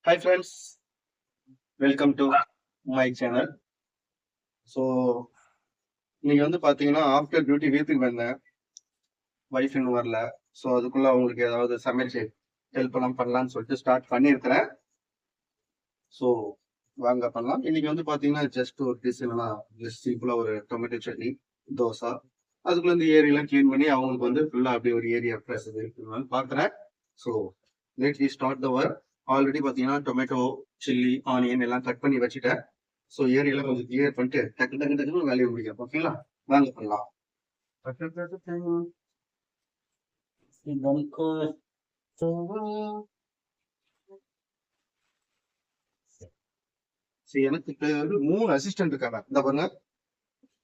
Hi friends, welcome to my channel. So இன்னைக்கு வந்து பாத்தீங்கன்னா ஆஃப்டர் டியூட்டி வீட்டுக்கு வந்தேன். ஒய்ஃப் இன்னும் வரல. ஸோ அதுக்குள்ள அவங்களுக்கு ஏதாவது சமைச்சு ஹெல்ப் எல்லாம் பண்ணலாம்னு சொல்லிட்டு ஸ்டார்ட் பண்ணியிருக்கிறேன். ஸோ வாங்க பண்ணலாம். இன்னைக்கு வந்து பாத்தீங்கன்னா ஜஸ்ட் ஒரு டிஷ் என்னன்னா ஜஸ்ட் சிம்பிளா ஒரு டொமேட்டோ சட்னி, தோசை. அதுக்குள்ள இந்த ஏரியெல்லாம் கிளீன் பண்ணி அவங்களுக்கு வந்து ஃபுல்லா அப்படியே ஒரு ஏரியா ஃப்ரெஷ் இருக்குன்னு பாக்குறேன். So let we start the work. Already பாத்தீங்கன்னா டொமேட்டோ, சில்லி, ஆனியன் எல்லாம் கட் பண்ணி வச்சுட்டேன். ஸோ ஏரியெல்லாம் கொஞ்சம் கிளியர் பண்ணிட்டு டக்கு டக்கு டக்குன்னு வேலையை முடியும். ஓகேங்களா, வாங்க பண்ணலாம். சரி, எனக்கு இப்ப வந்து 3 அசிஸ்டன்ட் இருக்காங்க. இந்த பாருங்க,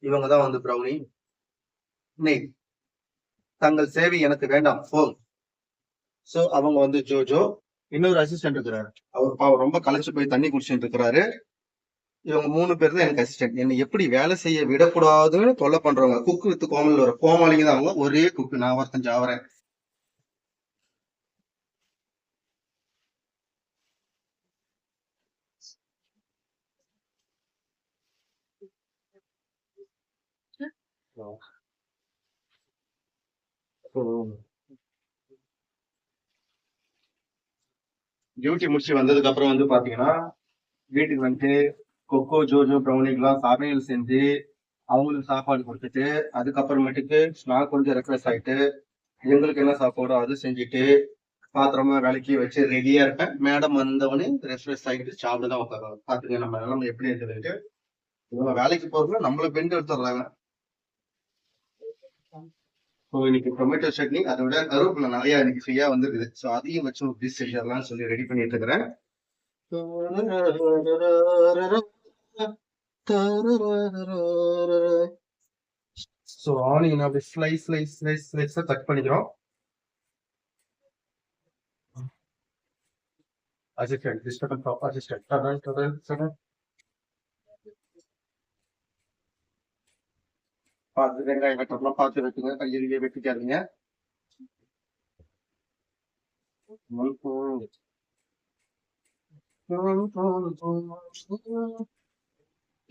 இவங்க தான் வந்து ப்ரௌனி, நெய். தங்கள் சேவை எனக்கு வேண்டாம் போல். சோ அவங்க வந்து ஜோஜோ. இன்னொரு அசிஸ்டன்ட் இருக்கிறாரு. அவர் பாவம் ரொம்ப களைச்சு போய் தண்ணி குடிச்சுட்டு இருக்கிறாரு. இவங்க 3 பேர் தான் எனக்கு அசிஸ்டன்ட். என்னை எப்படி வேலை செய்ய விடக்கூடாதுன்னு தொல்லை பண்றவங்க. குக்கு வித்து கோமல் வர கோமாளிங்க தான் அவங்க. ஒரே குக்கு நான் ஒருத்தன் ஜாவறேன். டியூட்டி முடிச்சு வந்ததுக்கு அப்புறம் வந்து பாத்தீங்கன்னா வீட்டுக்கு வந்துட்டு கொக்கோ, ஜோஜோ, ப்ரௌனிக்கெல்லாம் சமையல் செஞ்சு அவங்களுக்கு சாப்பாடு கொடுத்துட்டு அதுக்கப்புறமேட்டுக்கு நான் கொஞ்சம் ரெஃப்ரெஷ் ஆயிட்டு எங்களுக்கு என்ன சாப்பாடோ அது செஞ்சுட்டு பாத்திரமா வேலைக்கு வச்சு ரெடியா இருப்பேன். மேடம் வந்தவொடனே ரெஃப்ரெஷ் ஆகிட்டு சாப்பிட தான் உட்காருவாங்க. பாத்துங்க நம்ம நிலைமை எப்படி இருக்குதுன்ட்டு. இவங்க வேலைக்கு போறதுல நம்மள பெண்ட் எடுத்துடுறாங்க. ஸோ இன்னைக்கு டொமேட்டோ சட்னி, அதை விட கருவேப்பிலை நிறைய இன்னைக்கு ஃப்ரீயா வந்துருக்குது. ஸோ அதையும் வச்சு ஒரு டிஷ் செஞ்சிடலாம்னு சொல்லி ரெடி பண்ணிட்டு இருக்கிறேன். ஸோ ஆனியன் அப்படி ஸ்லைஸா கட் பண்ணிக்கிறோம். அசிஸ்டன்ட் டிஸ்டர்பன் டாப் அசிஸ்டன்ட் டடன் டடன் டடன். பார்த்து வெங்காயம் வெட்டலாம், பார்த்து வெட்டுங்க, கையிலேயே வெட்டிக்காதீங்க.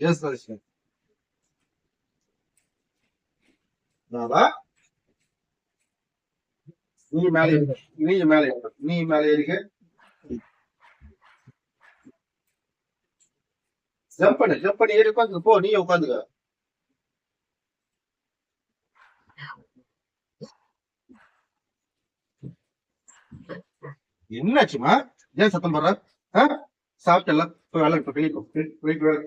S assistant. தாதா, நீ மேலே ஏறு. நீ மேலே ஏறு. நீ மேலே ஏறிக்க. ஜம்ப் பண்ணி ஏறி உட்காந்து போ. நீ உட்காந்துக்க. என்னாச்சுமா? ஏன் சத்தம் போடுற? சாப்பிட்டல, போய் வேலை இப்போ வெளியே போ. வெயிட் வேலை.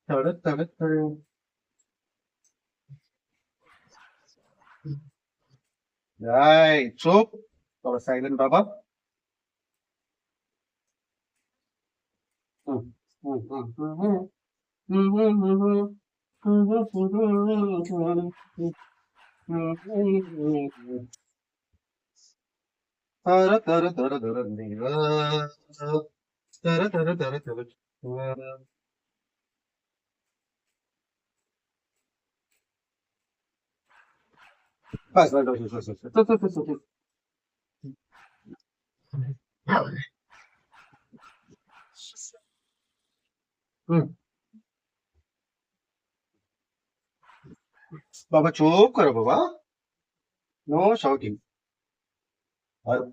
தட தட தட. Right, so our silent Baba. Tara tara tara tara tara tara tara tara. Bas, bas, bas, bas, bas. बाबा चुप करो बाबा. No shouting.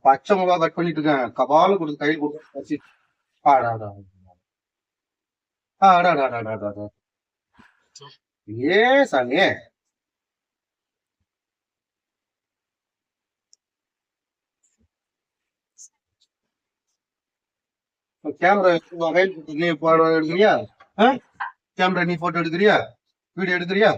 பச்சை மிளகா கட் பண்ணிட்டு இருக்கேன். கபால கொடுத்து கையில் கொடுத்து ஆடாடா ஆடாடாடாடாடா. ஏ சாமி, கேமரா மொபைல் நீ போட்டோ எடுக்கிறியா? கேமரா நீ போட்டோ எடுக்கிறியா? வீடியோ எடுக்கிறியா?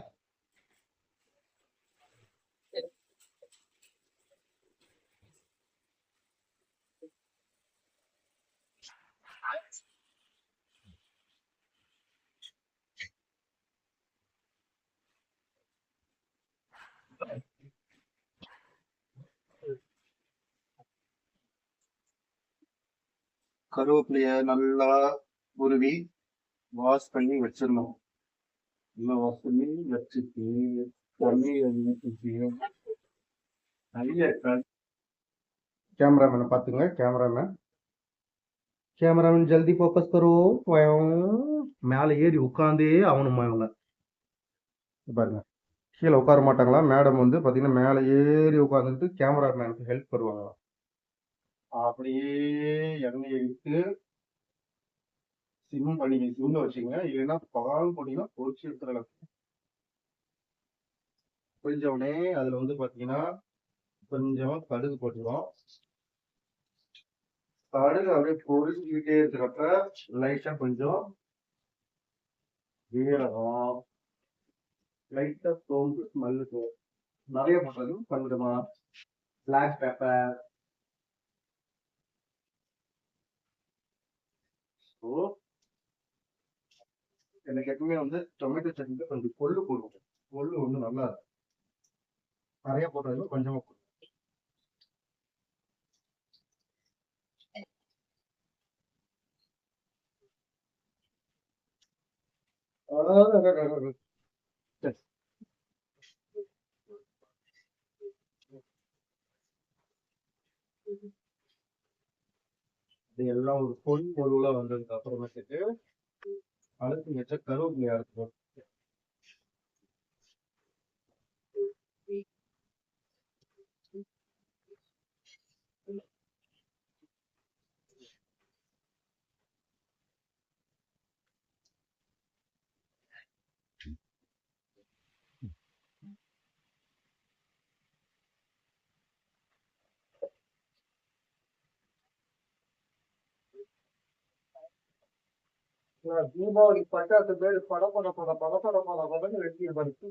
கருவேப்பிலைய நல்லா உருவி வாஷ் பண்ணி வச்சிடணும். நல்லா வாஷ் பண்ணி வச்சுட்டு कैमरामैन பாத்துங்க கேமராமேன் ஜல்தி ஃபோக்கஸ் கரோ. மேல ஏறி உட்காந்தே ஆகணுமா இவங்க பாருங்க. கீழே உட்கார மாட்டாங்களா மேடம் வந்து பாத்தீங்கன்னா மேல ஏறி உட்காந்துட்டு கேமராமேனுக்கு ஹெல்ப் பண்ணுவாங்க. அப்படியே எண்ணெயை விட்டு சிம் பண்ணி சிம்ல வச்சுங்க. இல்லைன்னா பால் போட்டீங்கன்னா பொறிச்சு எடுத்துடலாம். பொரிஞ்ச உடனே அதுல வந்து பாத்தீங்கன்னா கொஞ்சம் கடுகு போட்டுக்கிறோம். கடுகு அப்படியே பொரிஞ்சுக்கிட்டே இருக்கிறப்ப லைட்டா கொஞ்சம் ஜீரகம், லைட்டா சோம்பு, மல்லித்தூள் நிறைய போட்டது கொஞ்சமா பிளாக் பெப்பர். எனக்கு எப்பவுமே வந்து டொமேட்டோ சட்னிக்கு கொஞ்சம் கொள்ளு போடுவோம். கொள்ளு வந்து நல்லா இருக்கும். நிறைய போட்டது கொஞ்சமா போடுவோம். இது எல்லாம் ஒரு பொன் பொருளா வந்ததுக்கு அப்புறமேட்டுக்கு அழுத்தி வச்ச கருவேப்பிலையா இருக்கும். தீபாவளி பட்டாசு பேர் பட வெட்டி பறிச்சு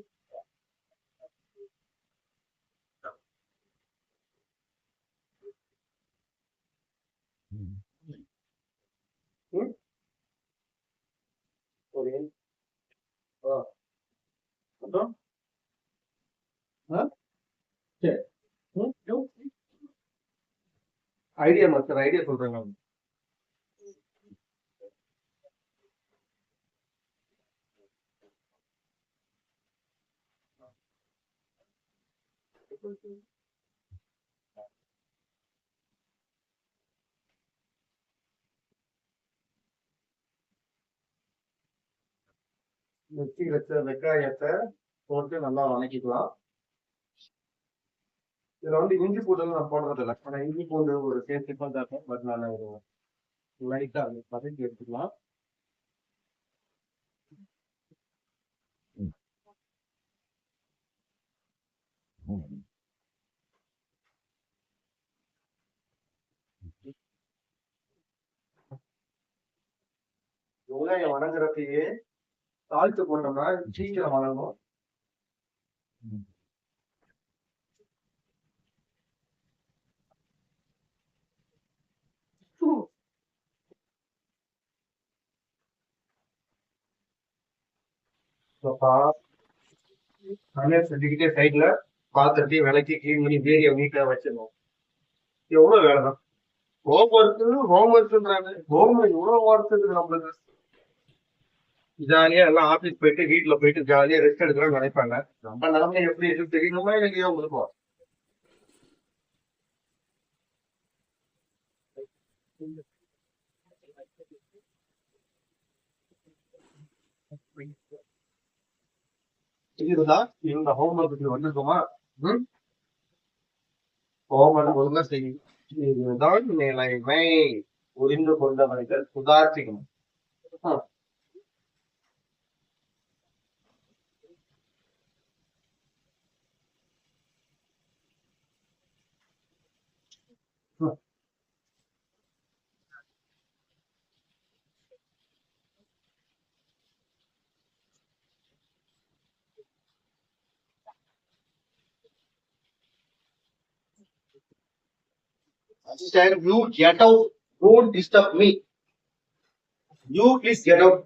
ஐடியா மாஸ்டர் ஐடியா சொல்றேன் நான். வெட்டி வச்ச வெங்காயத்தை போட்டு நல்லா வணக்கிக்கலாம். இதுல வந்து இஞ்சி பூண்டு நான் போடுறது இல்லை. ஆனா இஞ்சி பூண்டு ஒரு டேஸ்ட் தான் இருக்கும். பட் நான் ஒரு லைட்டா பதக்கி எடுத்துக்கலாம். வெங்காயம் வணங்குறப்பயே தாளித்து போட்டோம்னா சீக்கிரம் வணங்கும். செஞ்சுக்கிட்டே சைட்ல பாத்திரத்தையும் விளக்கி கிளீன் பண்ணி வீடியோ நீட்டா வச்சிடணும். எவ்வளவு வேலைதான் ஹோம்ஒர்க்ன்றாங்க. ஹோம்ஒர்க் இவ்வளவு ஒர்க் இருக்குது நம்மளுக்கு. ஜாலியா எல்லாம் ஆபீஸ் போயிட்டு வீட்டுல போயிட்டு ஜாலியா ரெஸ்ட் எடுக்கணும்னு நினைப்பாங்க. நம்ம நிலைமை எப்படி இருக்கு தெரியணுமா எனக்கு இருக்கும். இதுதான் இந்த ஹோம்ஒர்க்கு வந்துருக்குமா? ஹோம்ஒர்க் ஒழுங்கா செய்யும். இதுதான் நிலைமை. புரிந்து கொண்டவர்கள் சுதாரிக்கணும். Understand? You get out. Don't disturb me. You please get out.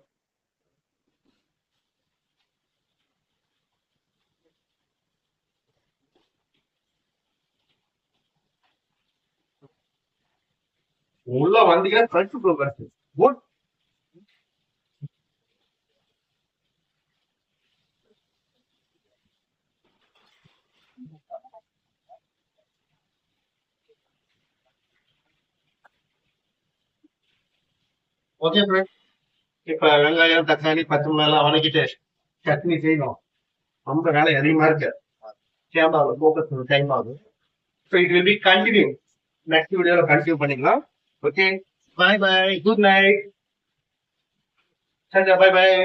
உள்ள வந்தீங்கன்னா கழிச்சு போகாது. குட். Okay friend. இப்ப வெங்காயம், தக்காளி, பச்சை மிளகாய் வதக்கிட்டு சட்னி செய்யணும். ரொம்ப வேலை அதிகமா இருக்கு. கேமரால ஃபோக்கஸ் பண்ண டைம் ஆகும். So it will be continue. Next வீடியோல கண்டினியூ பண்ணிக்கலாம். ஓகே, பாய் பாய், குட் நைட். சரி, பாய் பாய்.